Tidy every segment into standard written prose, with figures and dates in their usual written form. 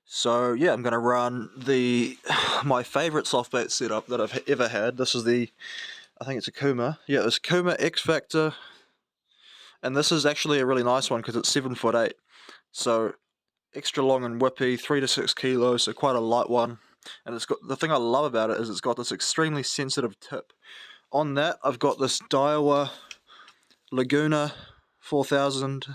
So yeah, I'm gonna run my favourite softbait setup that I've ever had. This is I think it's a Kuma. Yeah, it's Kuma X Factor, and this is actually a really nice one because it's 7'8", so extra long and whippy, 3 to 6 kilos, so quite a light one. And it's got, the thing I love about it is it's got this extremely sensitive tip. On that, I've got this Daiwa Laguna 4000.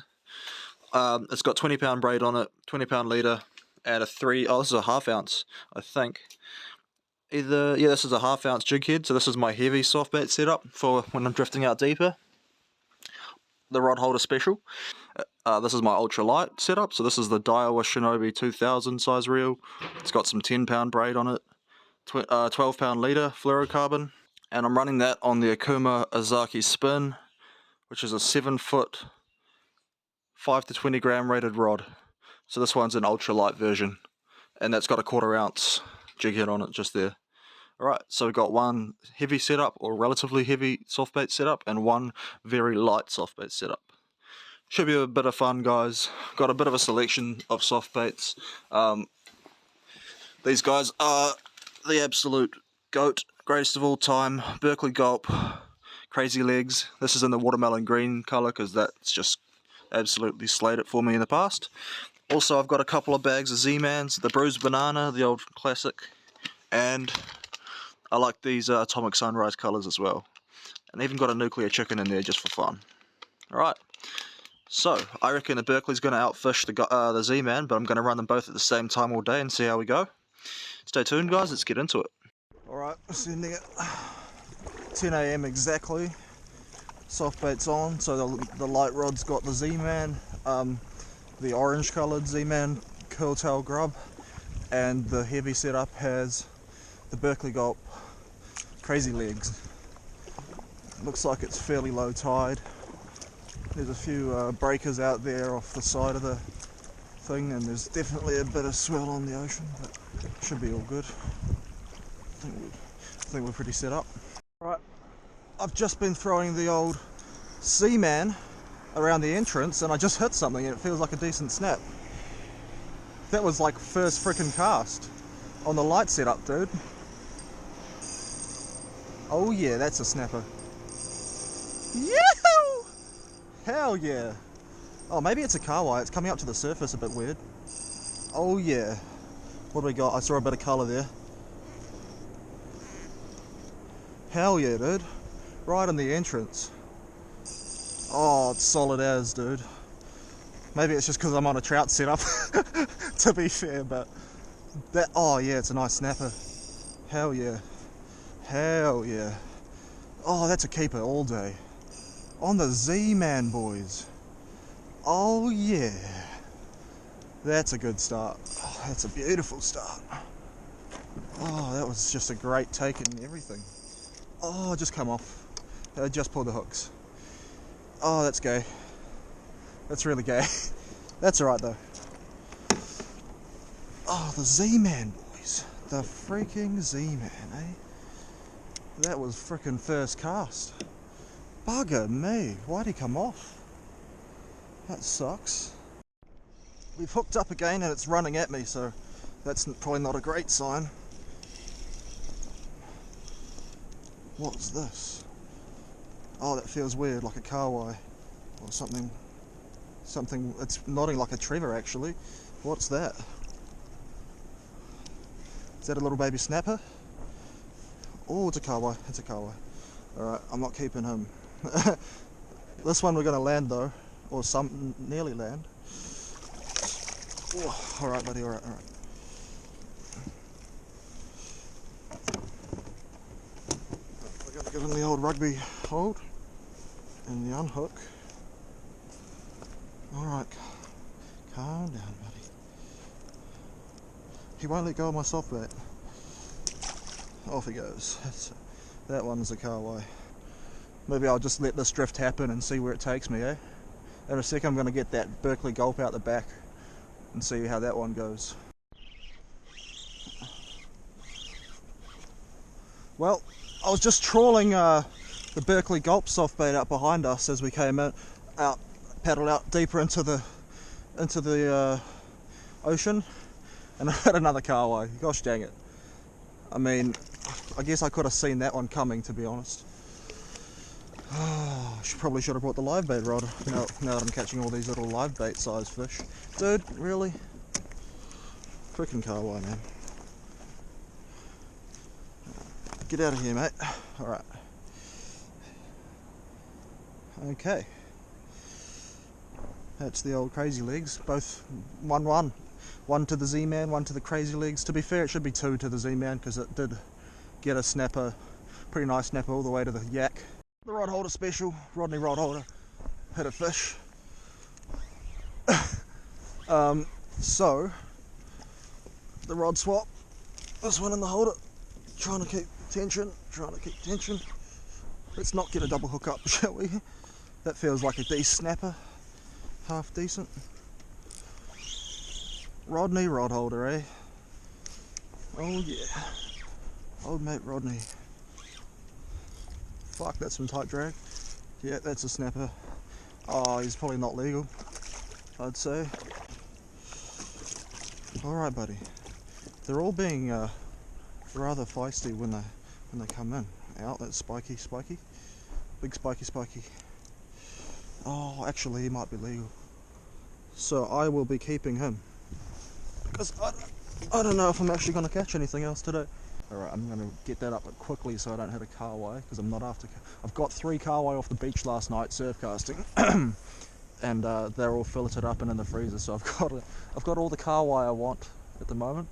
It's got 20-pound braid on it, 20-pound leader, and this is a half ounce, I think. Yeah, this is a half ounce jig head, so this is my heavy softbait setup for when I'm drifting out deeper. The rod holder special. This is my ultralight setup, so this is the Daiwa Shinobi 2000 size reel. It's got some 10-pound braid on it, 12-pound leader fluorocarbon, and I'm running that on the Akuma Azaki Spin, which is a 7-foot, 5 to 20 gram rated rod. So this one's an ultralight version, and that's got a 1/4 ounce jig head on it just there. Alright, so we've got one heavy setup, or relatively heavy softbait setup, and one very light softbait setup. Should be a bit of fun, guys. Got a bit of a selection of softbaits. These guys are the absolute GOAT, greatest of all time. Berkley Gulp, Crazy Legs. This is in the watermelon green colour because that's just absolutely slayed it for me in the past. Also, I've got a couple of bags of Z-Mans, the Bruised Banana, the old classic, and I like these Atomic Sunrise colours as well. And even got a Nuclear Chicken in there just for fun. Alright, so I reckon the Berkley's going to outfish the Z-Man, but I'm going to run them both at the same time all day and see how we go. Stay tuned, guys, let's get into it. Alright, sending it 10 AM exactly. Softbait's on, so the light rod's got the Z-Man, the orange coloured Z-Man curltail grub, and the heavy setup has the Berkley Gulp Crazy Legs. Looks like it's fairly low tide. There's a few breakers out there off the side of the thing, and there's definitely a bit of swell on the ocean, but should be all good. I think we're pretty set up. Right, I've just been throwing the old Z-Man around the entrance, and I just hit something, and it feels like a decent snap. That was like first frickin' cast on the light setup, dude. Oh yeah, that's a snapper. Yahoo! Hell yeah! Oh, maybe it's a Kawai. It's coming up to the surface a bit weird. Oh yeah. What do we got? I saw a bit of colour there. Hell yeah, dude. Right in the entrance. Oh, it's solid as, dude. Maybe it's just because I'm on a trout setup, to be fair, but that, oh yeah, it's a nice snapper. Hell yeah. Hell yeah. Oh, that's a keeper all day. On the Z-Man, boys. Oh yeah. That's a good start. Oh, that's a beautiful start. Oh, that was just a great take and everything. Oh, just come off. Just pulled the hooks. Oh, that's gay. That's really gay. That's alright though. Oh, the Z-Man, boys. The freaking Z-Man, eh? That was frickin' first cast. Bugger me. Why'd he come off? That sucks. We've hooked up again and it's running at me, so that's probably not a great sign. What's this? Oh, that feels weird, like a Kawai or something. It's nodding like a Trevor actually. What's that? Is that a little baby snapper? Oh, it's a Kawai. It's a Kawai. Alright, I'm not keeping him. This one we're going to land though, or nearly land. Oh, alright buddy, alright. We're going to give him the old rugby hold and the unhook. Alright, calm down buddy. He won't let go of my softbait. Off he goes. That one's a Kawai. Maybe I'll just let this drift happen and see where it takes me, eh? In a second I'm going to get that Berkley Gulp out the back and see how that one goes. Well, I was just trawling the Berkley Gulp softbait out behind us as we came paddled out deeper into the ocean, And I had another kahawai. Gosh dang it. I mean, I guess I could have seen that one coming, to be honest. Oh, probably should have brought the live bait rod now that I'm catching all these little live bait sized fish. Dude, really? Freaking kahawai, man. Get out of here, mate. Alright. Okay. That's the old crazy legs. Both 1-1. One to the Z-Man, one to the crazy legs. To be fair, it should be 2 to the Z-Man because it did get a snapper, pretty nice snapper all the way to the yak. The rod holder special, Rodney rod holder, hit a fish. So, the rod swap, this one in the holder, trying to keep tension. Let's not get a double hook up, shall we? That feels like a decent snapper, half decent. Rodney rod holder, eh? Oh yeah, old mate Rodney. Fuck, that's some tight drag. Yeah, that's a snapper. Oh, he's probably not legal, I'd say. Alright, buddy. They're all being rather feisty when they come in. Out, that's spiky. Big spiky. Oh, actually he might be legal. So I will be keeping him. Because I don't know if I'm actually going to catch anything else today. Alright, I'm going to get that up quickly so I don't hit a kahawai, because I'm not after... I've got 3 kahawai off the beach last night surf casting, and they're all filleted up and in the freezer, so I've got all the kahawai I want at the moment.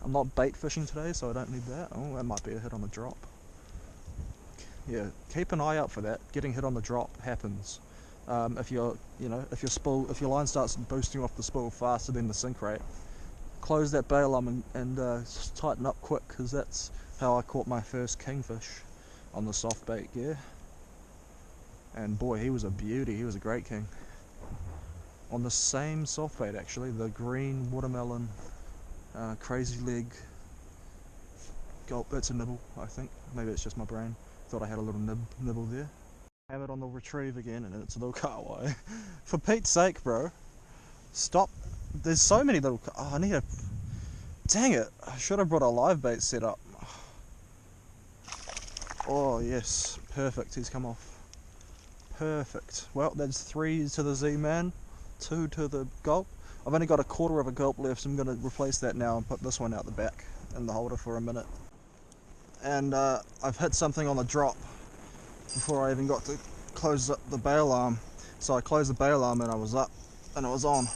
I'm not bait fishing today, so I don't need that. Oh, that might be a hit on the drop. Yeah, keep an eye out for that. Getting hit on the drop happens. If your line starts boosting off the spool faster than the sink rate, close that bail arm and tighten up quick, because that's how I caught my first kingfish on the soft bait gear. And boy, he was a beauty. He was a great king. On the same soft bait, actually, the green watermelon crazy leg gulp. That's a nibble, I think. Maybe it's just my brain. Thought I had a little nibble there. Have it on the retrieve again, and it's a little kahawai. For Pete's sake, bro, stop. There's so many little... Oh, I need a... Dang it, I should have brought a live bait set up. Oh yes, perfect, he's come off. Perfect. Well, that's 3 to the Z-Man, 2 to the gulp. I've only got a quarter of a gulp left, so I'm going to replace that now and put this one out the back in the holder for a minute. And I've hit something on the drop before I even got to close up the bail arm. So I closed the bail arm and I was up and it was on.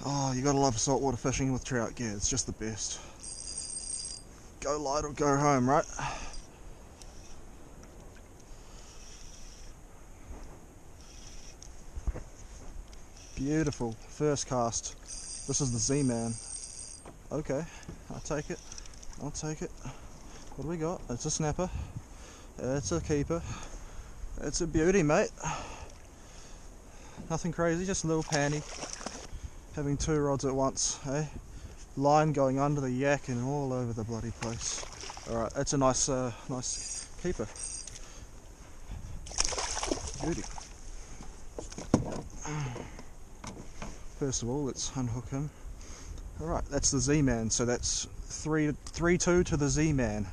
Oh, you gotta love saltwater fishing with trout gear, it's just the best. Go light or go home, right? Beautiful, first cast. This is the Z-Man. Okay, I'll take it. What do we got? It's a snapper. It's a keeper. It's a beauty, mate. Nothing crazy, just a little panty. Having 2 rods at once, eh? Line going under the yak and all over the bloody place. Alright, that's a nice nice keeper. Beauty. First of all, let's unhook him. Alright, that's the Z-Man, so that's 3-2 to the Z-Man.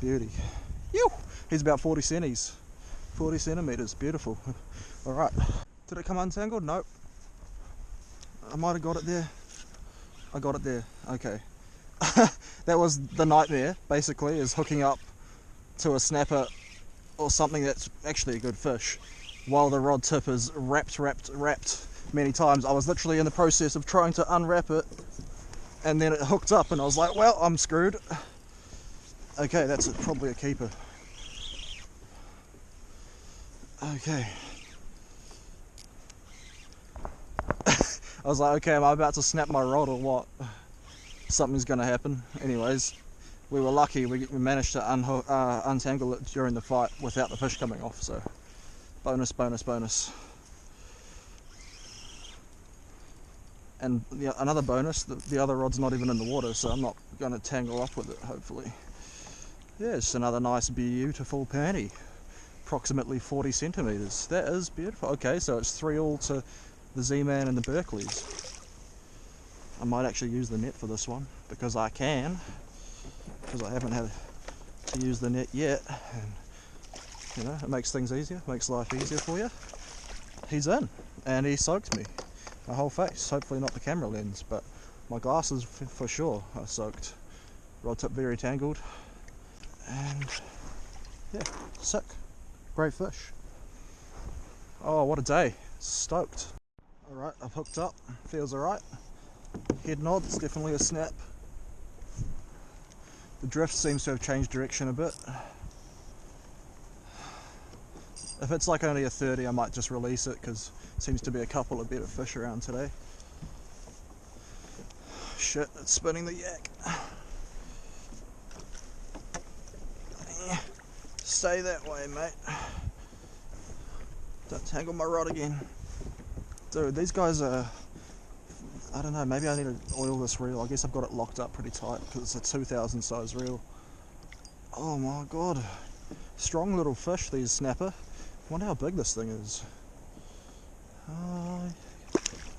Beauty. Ew! He's about 40 centis. 40 centimeters, beautiful. Alright. Did it come untangled? Nope. I might have got it there. I got it there. Okay. That was the nightmare, basically, is hooking up to a snapper or something that's actually a good fish while the rod tip is wrapped many times. I was literally in the process of trying to unwrap it and then it hooked up and I was like, well, I'm screwed. Okay, that's probably a keeper. Okay. I was like, okay, am I about to snap my rod or what? Something's gonna happen. Anyways, we were lucky, we managed to untangle it during the fight without the fish coming off, so bonus. And another bonus, the other rod's not even in the water, so I'm not going to tangle up with it, hopefully. Yeah, it's another nice, beautiful panty. Approximately 40 centimeters. That is beautiful. Okay, so it's 3 all to the Zman and the Berkleys. I might actually use the net for this one because I can, because I haven't had to use the net yet, and you know, it makes things easier, makes life easier for you. He's in, and he soaked me, my whole face. Hopefully not the camera lens, but my glasses for sure are soaked. Rod tip very tangled, and yeah, sick. Great fish. Oh, what a day. Stoked. Alright, I've hooked up. Feels alright. Head nod, it's definitely a snap. The drift seems to have changed direction a bit. If it's like only a 30, I might just release it because it seems to be a couple of better fish around today. Shit, it's spinning the yak. Stay that way, mate. Don't tangle my rod again. Dude, these guys are... I don't know, maybe I need to oil this reel. I guess I've got it locked up pretty tight because it's a 2000 size reel. Oh my god. Strong little fish, these snapper. Wonder how big this thing is.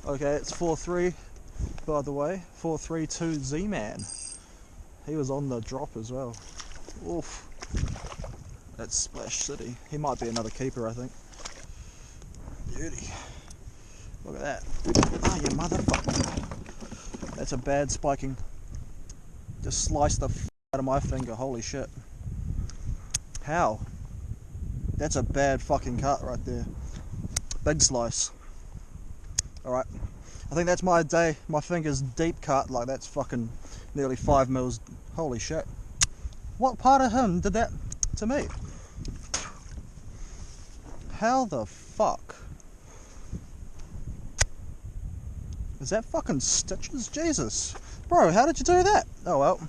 Okay, it's 4.3 by the way. 4.32 Z-Man. He was on the drop as well. Oof. That's Splash City. He might be another keeper, I think. Beauty. Look at that. Oh, you motherfucker. That's a bad spiking. Just sliced the f out of my finger. Holy shit. How? That's a bad fucking cut right there. Big slice. Alright. I think that's my day. My finger's deep cut. Like, that's fucking nearly 5 mils. Holy shit. What part of him did that to me? How the fuck? Is that fucking stitches? Jesus. Bro, how did you do that? Oh well.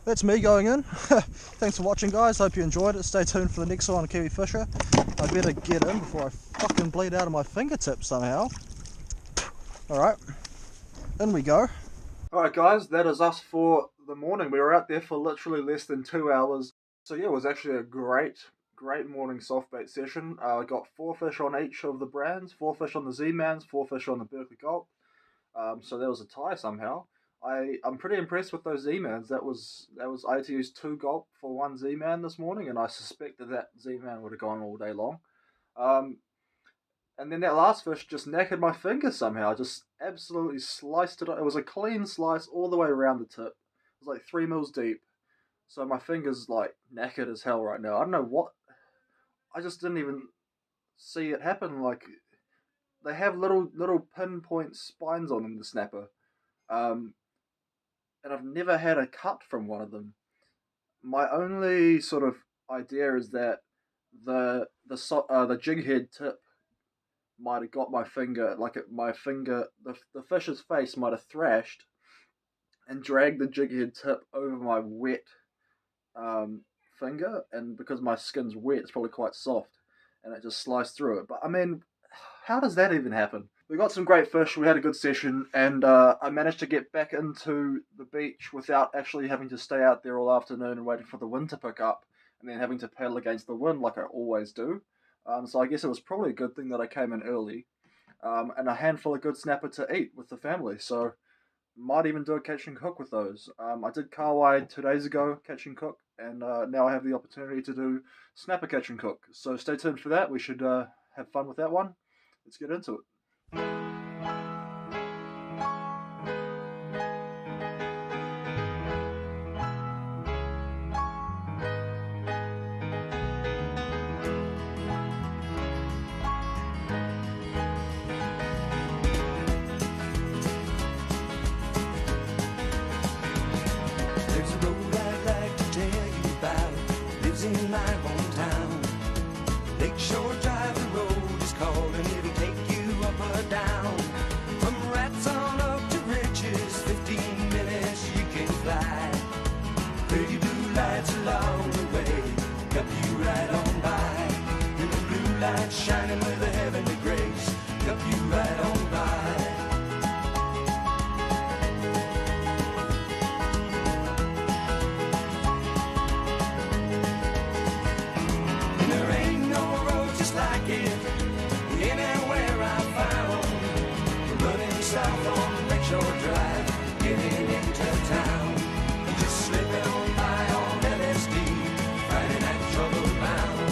That's me going in. Thanks for watching, guys. Hope you enjoyed it. Stay tuned for the next one on Kiwi Fisher. I better get in before I fucking bleed out of my fingertips somehow. Alright. In we go. Alright guys, that is us for the morning. We were out there for literally less than 2 hours. So yeah, it was actually a great morning soft bait session. I got 4 fish on each of the brands, 4 fish on the Z-Mans, 4 fish on the Berkley Gulp. So there was a tie somehow. I'm pretty impressed with those Z-Mans. I had to use 2 Gulp for 1 Z-Man this morning, and I suspected that Z-Man would have gone all day long. And then that last fish just knackered my finger somehow. Just absolutely sliced it. It was a clean slice all the way around the tip. It was like 3 mils deep. So my finger's like knackered as hell right now. I don't know what. I just didn't even see it happen. Like, they have little pinpoint spines on them, the snapper. And I've never had a cut from one of them. My only sort of idea is that the jig head tip might have got my finger, the fish's face might have thrashed and dragged the jig head tip over my wet finger, and because my skin's wet, it's probably quite soft, and it just sliced through it. But I mean, how does that even happen? We got some great fish, we had a good session, and I managed to get back into the beach without actually having to stay out there all afternoon and waiting for the wind to pick up, and then having to paddle against the wind like I always do. So I guess it was probably a good thing that I came in early, and a handful of good snapper to eat with the family, so might even do a catch and cook with those. I did Kawai 2 days ago, catch and cook, and now I have the opportunity to do snapper catch and cook. So stay tuned for that. We should have fun with that one. Let's get into it. In my hometown, Lakeshore Drive, the road is called, and it'll take you up or down. From rats on up to riches, 15 minutes you can fly. Pretty blue lights along the way, help you right on by. And the blue lights shining with a heavenly grace, help you right on by. Anywhere I found, south on Lakeshore Drive, getting into town. Just slipping on by on LSD, riding that trouble bound.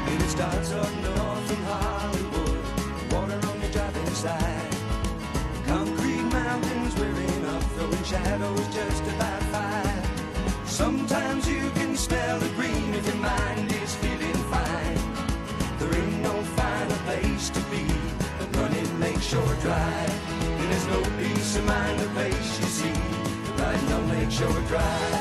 And it starts up north in Hollywood, water on your driving side. Concrete mountains rearing up, throwing shadows just about 5. Sometimes you can smell the green if your mind is feeling fine. There ain't no finer place to be than running Lakeshore Drive. And there's no peace of mind, the place you see, riding on Lakeshore Drive.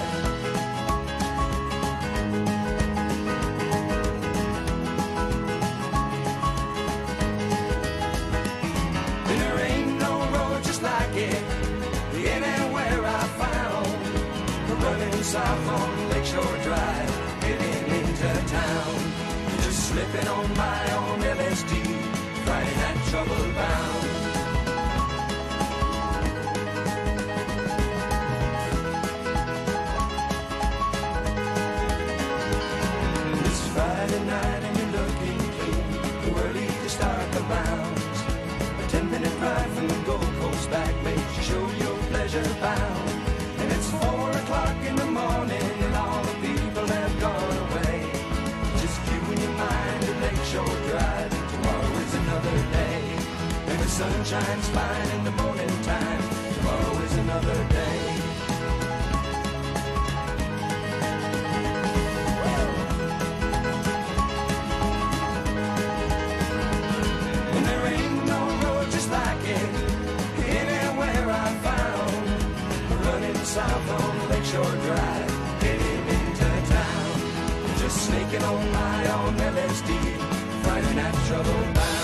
And there ain't no road just like it anywhere I found. Running south on Lakeshore Drive, getting into town. Just slipping on by on LSD, riding that trouble bound. It's Friday night and you're looking clean, too early to start the rounds. A 10-minute ride from the Gold Coast back makes you show your pleasure bound. And it's 4 o'clock in the morning and all the people have gone away. Just you and your mind at Lakeshore Drive, tomorrow is another day. And the sun shines fine in the morning time, tomorrow is another day. And there ain't no road just like it anywhere I found. Running south on Lakeshore Drive, getting into town. Just snaking on by on LSD, riding that trouble bound.